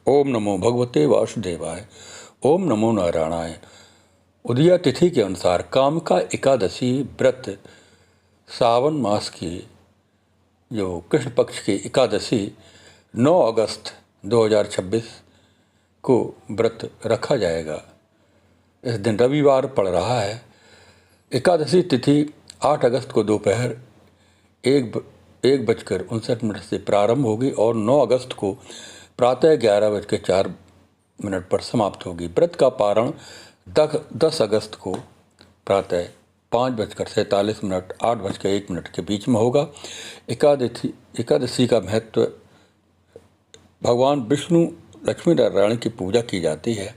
ओम नमो भगवते वासुदेवाय। ओम नमो नारायणाय। उदया तिथि के अनुसार कामका एकादशी व्रत सावन मास की जो कृष्ण पक्ष की एकादशी 9 अगस्त 2026 को व्रत रखा जाएगा। इस दिन रविवार पड़ रहा है। एकादशी तिथि 8 अगस्त को दोपहर 1:59 से प्रारंभ होगी और 9 अगस्त को प्रातः 11:04 पर समाप्त होगी। व्रत का पारण 10 अगस्त को प्रातः 5:47 8:01 के बीच में होगा। एकादशी का महत्व, भगवान विष्णु लक्ष्मी नारायण की पूजा की जाती है।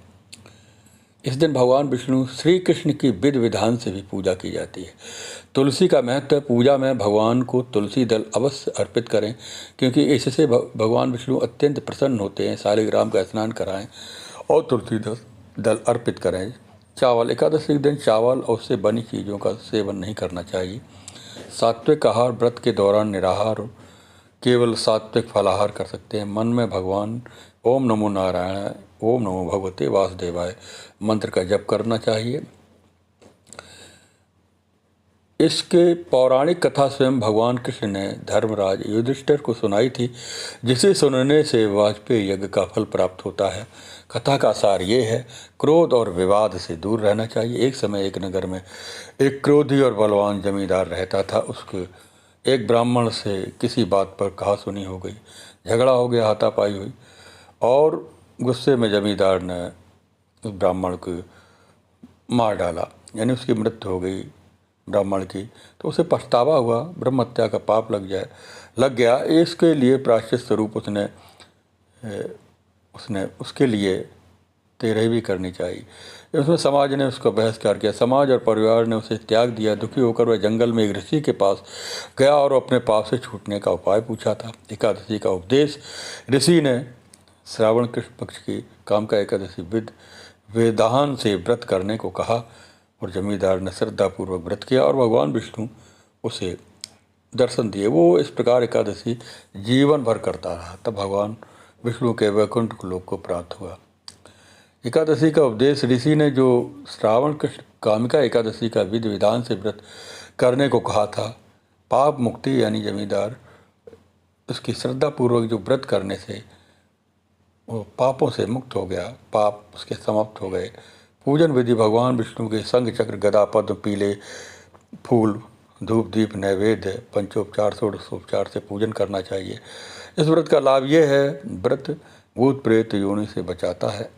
इस दिन भगवान विष्णु श्री कृष्ण की विधि विधान से भी पूजा की जाती है। तुलसी का महत्व, पूजा में भगवान को तुलसी दल अवश्य अर्पित करें, क्योंकि इससे भगवान विष्णु अत्यंत प्रसन्न होते हैं। शालिग्राम का स्नान कराएं और तुलसी दल अर्पित करें। चावल, एकादशी के दिन चावल और उससे बनी चीज़ों का सेवन नहीं करना चाहिए। सात्विक आहार, व्रत के दौरान निराहार केवल सात्विक फलाहार कर सकते हैं। मन में भगवान ओम नमो नारायण, ओम नमो भगवते वासुदेवाय मंत्र का जप करना चाहिए। इसके पौराणिक कथा स्वयं भगवान कृष्ण ने धर्मराज युधिष्ठिर को सुनाई थी, जिसे सुनने से वाजपेयी यज्ञ का फल प्राप्त होता है। कथा का सार ये है, क्रोध और विवाद से दूर रहना चाहिए। एक समय एक नगर में एक क्रोधी और बलवान जमींदार रहता था। उसके एक ब्राह्मण से किसी बात पर कहासुनी हो गई, झगड़ा हो गया, हाथापाई हुई और गुस्से में जमींदार ने उस ब्राह्मण को मार डाला, यानी उसकी मृत्यु हो गई ब्राह्मण की। तो उसे पछतावा हुआ, ब्रह्म हत्या का पाप लग गया। इसके लिए प्रायश्चित स्वरूप उसने उसके लिए तेरहवीं करनी चाहिए। उसमें समाज ने उसका बहिष्कार किया। समाज और परिवार ने उसे त्याग दिया। दुखी होकर वह जंगल में एक ऋषि के पास गया और अपने पाप से छूटने का उपाय पूछा था। एकादशी का उपदेश, ऋषि ने श्रावण कृष्ण पक्ष की कामका एकादशी विधान से व्रत करने को कहा और जमींदार ने श्रद्धापूर्वक व्रत किया और भगवान विष्णु उसे दर्शन दिए। वो इस प्रकार एकादशी जीवन भर करता रहा। तब भगवान विष्णु के वैकुंठ लोक को प्राप्त हुआ। एकादशी का उपदेश, ऋषि ने जो श्रावण कृष्ण कामिका एकादशी का विधि विधान से व्रत करने को कहा था, पाप मुक्ति यानी जमींदार उसकी श्रद्धापूर्वक जो व्रत करने से वो पापों से मुक्त हो गया, पाप उसके समाप्त हो गए। पूजन विधि, भगवान विष्णु के शंख चक्र गदा पद्म पीले फूल धूप दीप नैवेद्य पंचोपचार षोडशोपचार से पूजन करना चाहिए। इस व्रत का लाभ ये है, व्रत भूत प्रेत योनि से बचाता है,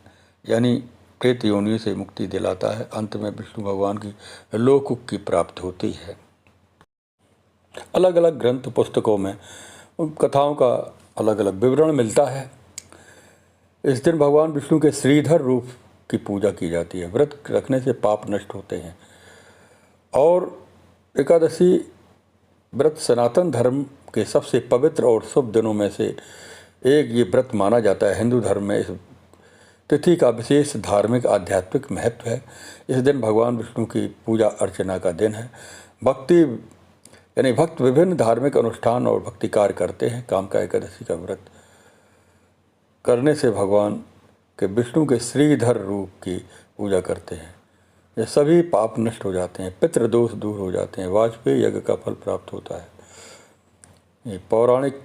यानी प्रेत योनि से मुक्ति दिलाता है। अंत में विष्णु भगवान की लोक की प्राप्ति होती है। अलग अलग ग्रंथ पुस्तकों में उन कथाओं का अलग अलग विवरण मिलता है। इस दिन भगवान विष्णु के श्रीधर रूप की पूजा की जाती है। व्रत रखने से पाप नष्ट होते हैं और एकादशी व्रत सनातन धर्म के सबसे पवित्र और शुभ दिनों में से एक ये व्रत माना जाता है। हिंदू धर्म में इस तिथि का विशेष धार्मिक आध्यात्मिक महत्व है। इस दिन भगवान विष्णु की पूजा अर्चना का दिन है। भक्त विभिन्न धार्मिक अनुष्ठान और भक्ति कार्य करते हैं। कामका एकादशी का व्रत करने से भगवान के विष्णु के श्रीधर रूप की पूजा करते हैं। ये सभी पाप नष्ट हो जाते हैं, पितृदोष दूर हो जाते हैं, वाजपेयी यज्ञ का फल प्राप्त होता है। ये पौराणिक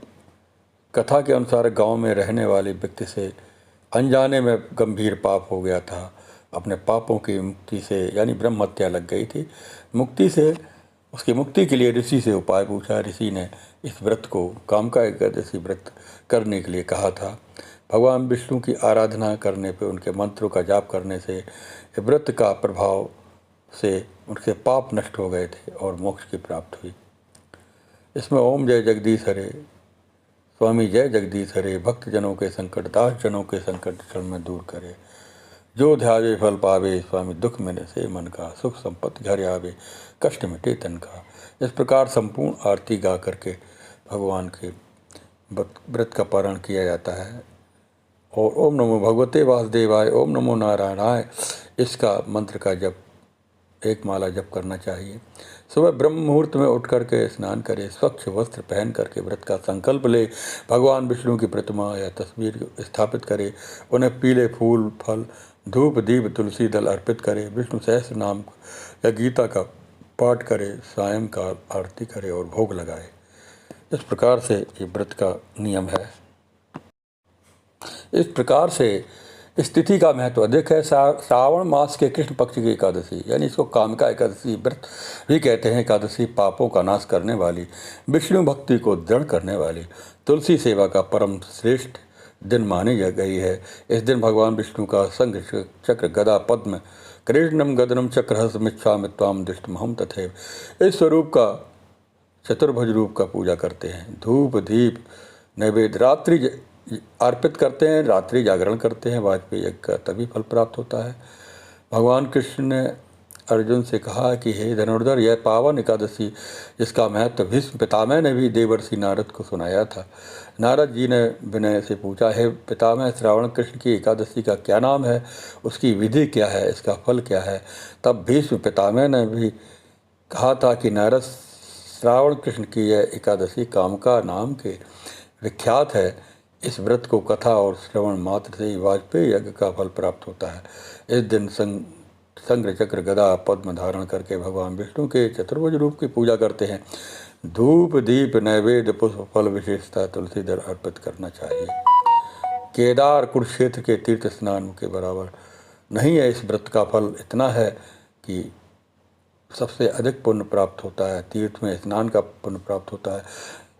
कथा के अनुसार गांव में रहने वाले व्यक्ति से अनजाने में गंभीर पाप हो गया था। अपने पापों की मुक्ति से, यानी ब्रह्म हत्या लग गई थी, उसकी मुक्ति के लिए ऋषि से उपाय पूछा। ऋषि ने इस व्रत को कामका एकादशी व्रत करने के लिए कहा था। भगवान विष्णु की आराधना करने पे, उनके मंत्रों का जाप करने से, व्रत का प्रभाव से उनके पाप नष्ट हो गए थे और मोक्ष की प्राप्ति हुई। इसमें ओम जय जगदीश हरे, स्वामी जय जगदीश हरे, भक्त जनों के संकट दास जनों के संकट क्षण में दूर करे, जो ध्यावे फल पावे, स्वामी दुख में से मन का, सुख संपत्ति घर आवे, कष्ट मिटे तन का। इस प्रकार संपूर्ण आरती गा करके भगवान के व्रत का पारण किया जाता है। और ओम नमो भगवते वासुदेवाय, ओम नमो नारायणाय, इसका मंत्र का जप एक माला जप करना चाहिए। सुबह ब्रह्म मुहूर्त में उठ करके स्नान करे, स्वच्छ वस्त्र पहन करके व्रत का संकल्प ले, भगवान विष्णु की प्रतिमा या तस्वीर स्थापित करे, उन्हें पीले फूल, फल, धूप, दीप, तुलसी दल अर्पित करे, विष्णु सहस्त्र नाम या गीता का पाठ करे, सायंकाल आरती करे और भोग लगाए। इस प्रकार से ये व्रत का नियम है। इस प्रकार से इस तिथि का महत्व अधिक है। श्रावण मास के कृष्ण पक्ष की एकादशी, यानी इसको कामिका एकादशी व्रत भी कहते हैं। एकादशी पापों का नाश करने वाली, विष्णु भक्ति को दृढ़ करने वाली, तुलसी सेवा का परम श्रेष्ठ दिन मानी गई है। इस दिन भगवान विष्णु का संग चक्र गदा पद्म कृष्णम गदनम चक्रहस मिच्छामि त्वाम दृष्टमहं तथैव इस स्वरूप का चतुर्भुज रूप का पूजा करते हैं। धूप दीप नैवेद्य रात्रि अर्पित करते हैं, रात्रि जागरण करते हैं। वाजपेयी यज्ञ का तभी फल प्राप्त होता है। भगवान कृष्ण ने अर्जुन से कहा कि हे धनुर्धर, यह पावन एकादशी जिसका महत्व भीष्म पितामह ने भी देवर्षि नारद को सुनाया था। नारद जी ने विनय से पूछा, हे पितामह, श्रावण कृष्ण की एकादशी का क्या नाम है, उसकी विधि क्या है, इसका फल क्या है? तब भीष्म पितामह ने भी कहा था कि नारद, श्रावण कृष्ण की यह एकादशी कामका नाम के विख्यात है। इस व्रत को कथा और श्रवण मात्र से ही वाजपेयी यज्ञ का फल प्राप्त होता है। इस दिन संग्र चक्र गदा पद्म धारण करके भगवान विष्णु के चतुर्भुज रूप की पूजा करते हैं। धूप दीप नैवेद्य पुष्प फल विशेषता तुलसी दल अर्पित करना चाहिए। केदार कुरुक्षेत्र के तीर्थ स्नान के बराबर नहीं है। इस व्रत का फल इतना है कि सबसे अधिक पुण्य प्राप्त होता है, तीर्थ में स्नान का पुण्य प्राप्त होता है।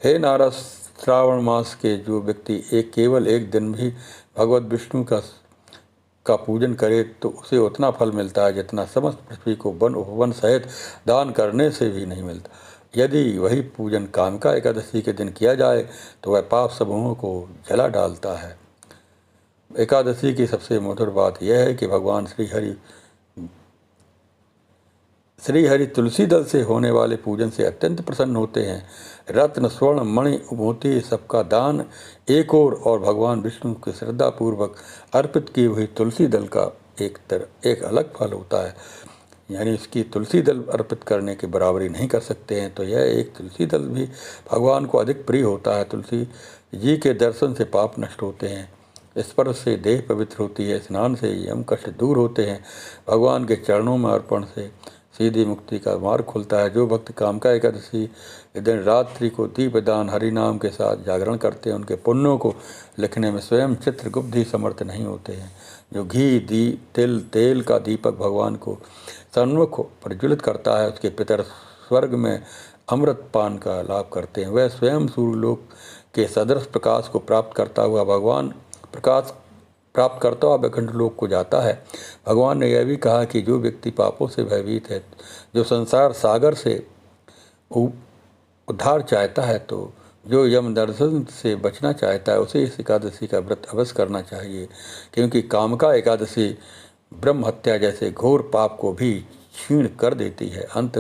हे नारद, श्रावण मास के जो व्यक्ति केवल एक दिन भी भगवत विष्णु का पूजन करे तो उसे उतना फल मिलता है जितना समस्त पृथ्वी को वन उपवन सहित दान करने से भी नहीं मिलता। यदि वही पूजन कामिका एकादशी के दिन किया जाए तो वह पाप समूहों को जला डालता है। एकादशी की सबसे मधुर बात यह है कि भगवान श्री हरि तुलसी दल से होने वाले पूजन से अत्यंत प्रसन्न होते हैं। रत्न स्वर्ण मणि मोती सबका दान एक और भगवान विष्णु के श्रद्धापूर्वक अर्पित की हुई तुलसी दल का एक अलग फल होता है। यानी इसकी तुलसी दल अर्पित करने की बराबरी नहीं कर सकते हैं। तो यह एक तुलसी दल भी भगवान को अधिक प्रिय होता है। तुलसी जी के दर्शन से पाप नष्ट होते हैं, स्पर्श से देह पवित्र होती है, स्नान से यम कष्ट दूर होते हैं, भगवान के चरणों में अर्पण से सीधी मुक्ति का मार्ग खुलता है। जो भक्त कामिका एकादशी के दिन रात्रि को दीपदान हरिनाम के साथ जागरण करते हैं, उनके पुण्यों को लिखने में स्वयं चित्रगुप्त ही समर्थ नहीं होते हैं। जो घी तेल का दीपक भगवान को सन्मुख प्रज्वलित करता है, उसके पितर स्वर्ग में अमृत पान का लाभ करते हैं। वह स्वयं सूर्यलोक के सदृश प्रकाश को प्राप्त करता हुआ भगवान प्रकाश प्राप्त करता हुआ वैकुंठ लोक को जाता है। भगवान ने यह भी कहा कि जो व्यक्ति पापों से भयभीत है, जो संसार सागर से उद्धार चाहता है, तो जो यम दर्शन से बचना चाहता है, उसे इस एकादशी का व्रत अवश्य करना चाहिए। क्योंकि कामिका एकादशी ब्रह्म हत्या जैसे घोर पाप को भी क्षीण कर देती है। अंत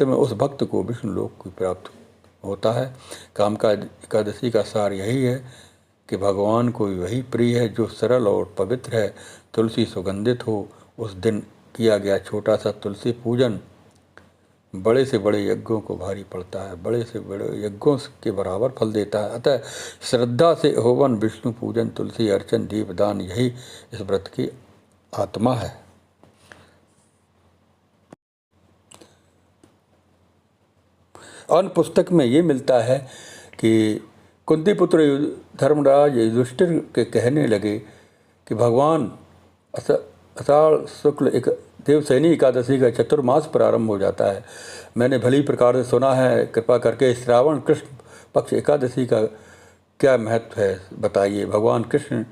में उस भक्त को विष्णु लोक की प्राप्त होता है। कामिका एकादशी का सार यही है कि भगवान को वही प्रिय है जो सरल और पवित्र है। तुलसी सुगंधित हो। उस दिन किया गया छोटा सा तुलसी पूजन बड़े से बड़े यज्ञों को भारी पड़ता है, बड़े से बड़े यज्ञों के बराबर फल देता है। अतः श्रद्धा से हवन, विष्णु पूजन, तुलसी अर्चन, दीपदान, यही इस व्रत की आत्मा है। अन्य पुस्तक में ये मिलता है कि कुंती पुत्र धर्मराज युधिष्ठिर के कहने लगे कि भगवान आषाढ़ शुक्ल एक देवसैनी एकादशी का चतुर्मास प्रारंभ हो जाता है। मैंने भली प्रकार से सुना है, कृपा करके श्रावण कृष्ण पक्ष एकादशी का क्या महत्व है बताइए। भगवान कृष्ण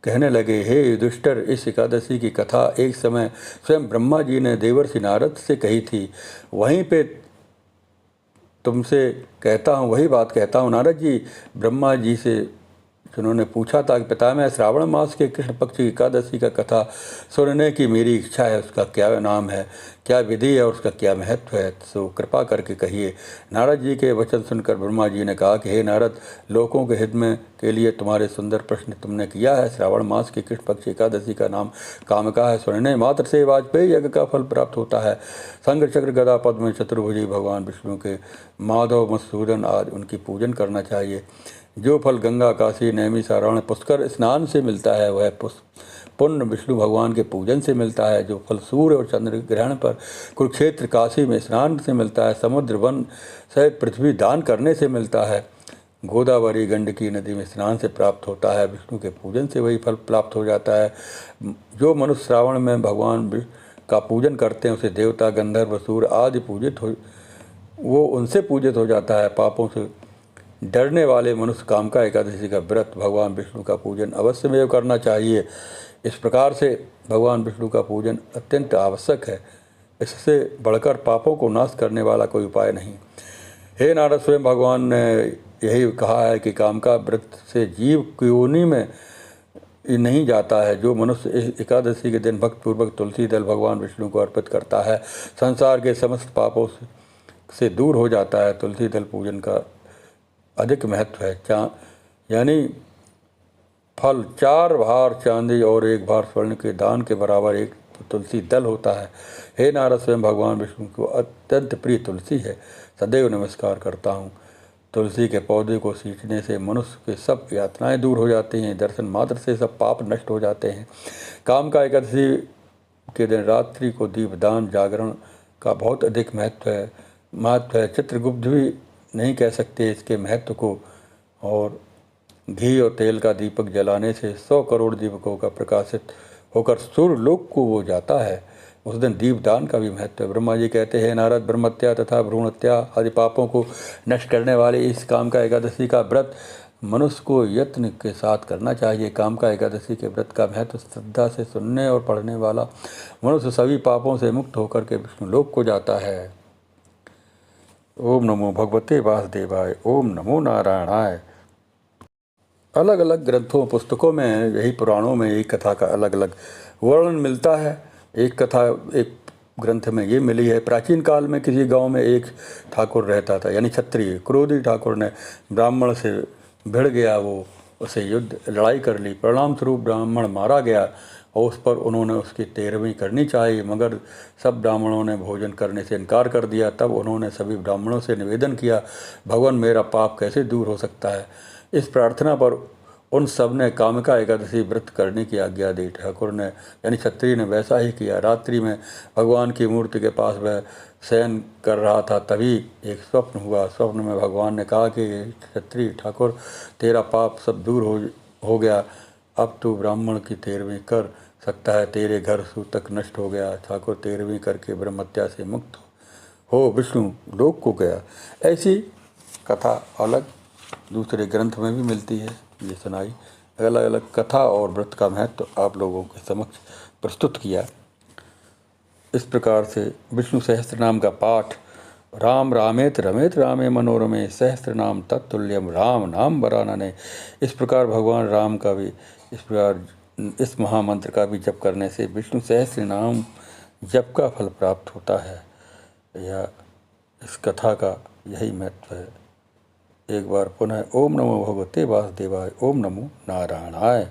कहने लगे, हे युधिष्ठिर, इस एकादशी की कथा एक समय स्वयं ब्रह्मा जी ने देवर्षि नारद से कही थी। वहीं पे तुमसे कहता हूँ, वही बात कहता हूँ। नारद जी ब्रह्मा जी से उन्होंने पूछा था कि पितामह, श्रावण मास के कृष्ण पक्ष की एकादशी का कथा सुनने की मेरी इच्छा है, उसका क्या नाम है, क्या विधि है और उसका क्या महत्व है, सो कृपा करके कहिए। नारद जी के वचन सुनकर ब्रह्मा जी ने कहा कि हे नारद, लोगों के हित में के लिए तुम्हारे सुंदर प्रश्न तुमने किया है। श्रावण मास की कृष्ण पक्ष एकादशी का नाम कामिका है। सुनने मात्र से वाजपेयी यज्ञ का फल प्राप्त होता है। संग चक्र गदा पद्म चतुर्भुजी भगवान विष्णु के माधव मधुसूदन आदि उनकी पूजन करना चाहिए। जो फल गंगा काशी नैमी सारावण पुष्कर स्नान से मिलता है, वह पुण्य विष्णु भगवान के पूजन से मिलता है। जो फल सूर्य और चंद्र ग्रहण पर कुरुक्षेत्र काशी में स्नान से मिलता है, समुद्र वन सहित पृथ्वी दान करने से मिलता है, गोदावरी गंडकी नदी में स्नान से प्राप्त होता है, विष्णु के पूजन से वही फल प्राप्त हो जाता है। जो मनुष्य श्रावण में भगवान का पूजन करते हैं, उसे देवता गंधर्व सूर्य आदि वो उनसे पूजित हो जाता है। पापों से डरने वाले मनुष्य कामिका एकादशी का व्रत भगवान विष्णु का पूजन अवश्य में करना चाहिए। इस प्रकार से भगवान विष्णु का पूजन अत्यंत आवश्यक है। इससे बढ़कर पापों को नाश करने वाला कोई उपाय नहीं। हे नारद, स्वयं भगवान ने यही कहा है कि कामिका व्रत से जीव योनि में नहीं जाता है। जो मनुष्य इस एकादशी के दिन भक्तपूर्वक तुलसी दल भगवान विष्णु को अर्पित करता है, संसार के समस्त पापों से दूर हो जाता है। तुलसी दल पूजन का अधिक महत्व है। यानी फल 4 भार चांदी और 1 भार स्वर्ण के दान के बराबर एक तुलसी दल होता है। हे नारद, स्वयं भगवान विष्णु को अत्यंत प्रिय तुलसी है। सदैव नमस्कार करता हूँ। तुलसी के पौधे को सींचने से मनुष्य के सब यातनाएं दूर हो जाती हैं। दर्शन मात्र से सब पाप नष्ट हो जाते हैं। कामिका एकादशी के दिन रात्रि को दीपदान जागरण का बहुत अधिक महत्व है। चित्रगुप्त भी नहीं कह सकते इसके महत्व को। और घी और तेल का दीपक जलाने से 100 करोड़ दीपकों का प्रकाशित होकर सूर्यलोक को वो जाता है। उस दिन दीपदान का भी महत्व है। ब्रह्मा जी कहते हैं, नारद, ब्रह्महत्या तथा भ्रूणहत्या आदि पापों को नष्ट करने वाले इस कामिका एकादशी का व्रत मनुष्य को यत्न के साथ करना चाहिए। कामिका एकादशी के व्रत का महत्व श्रद्धा से सुनने और पढ़ने वाला मनुष्य सभी पापों से मुक्त होकर के विष्णुलोक को जाता है। ओम नमो भगवते वासुदेवाय। ओम नमो नारायणाय। अलग अलग ग्रंथों पुस्तकों में, यही पुराणों में यही कथा का अलग अलग वर्णन मिलता है। एक कथा एक ग्रंथ में ये मिली है, प्राचीन काल में किसी गांव में एक ठाकुर रहता था, यानी क्षत्रिय। क्रोधी ठाकुर ने ब्राह्मण से भिड़ गया, वो उसे लड़ाई कर ली। परिणाम स्वरूप ब्राह्मण मारा गया और उस पर उन्होंने उसकी तेरहवीं करनी चाहिए, मगर सब ब्राह्मणों ने भोजन करने से इनकार कर दिया। तब उन्होंने सभी ब्राह्मणों से निवेदन किया, भगवान, मेरा पाप कैसे दूर हो सकता है। इस प्रार्थना पर उन सब ने कामिका एकादशी व्रत करने की आज्ञा दी। ठाकुर ने, यानी क्षत्रिय ने, वैसा ही किया। रात्रि में भगवान की मूर्ति के पास वह शयन कर रहा था, तभी एक स्वप्न हुआ। स्वप्न में भगवान ने कहा कि क्षत्रिय ठाकुर, तेरा पाप सब दूर हो गया। अब तू ब्राह्मण की तेरहवीं कर सकता है। तेरे घर सूतक नष्ट हो गया। ठाकुर तेरहवीं करके ब्रह्महत्या से मुक्त हो विष्णु लोक को गया। ऐसी कथा अलग दूसरे ग्रंथ में भी मिलती है। ये सुनाई अलग अलग कथा और व्रत का महत्व आप लोगों के समक्ष प्रस्तुत किया। इस प्रकार से विष्णु सहस्त्र नाम का पाठ, राम रामेत रमेत रामे मनोरमे सहस्त्र नाम तत्तुल्यम राम नाम वरानने। इस प्रकार भगवान राम का भी इस महामंत्र का भी जप करने से विष्णु सहस्त्र नाम जप का फल प्राप्त होता है। यह इस कथा का यही महत्व है। एक बार पुनः ओम नमो भगवते वासुदेवाय। ओम नमो नारायणाय।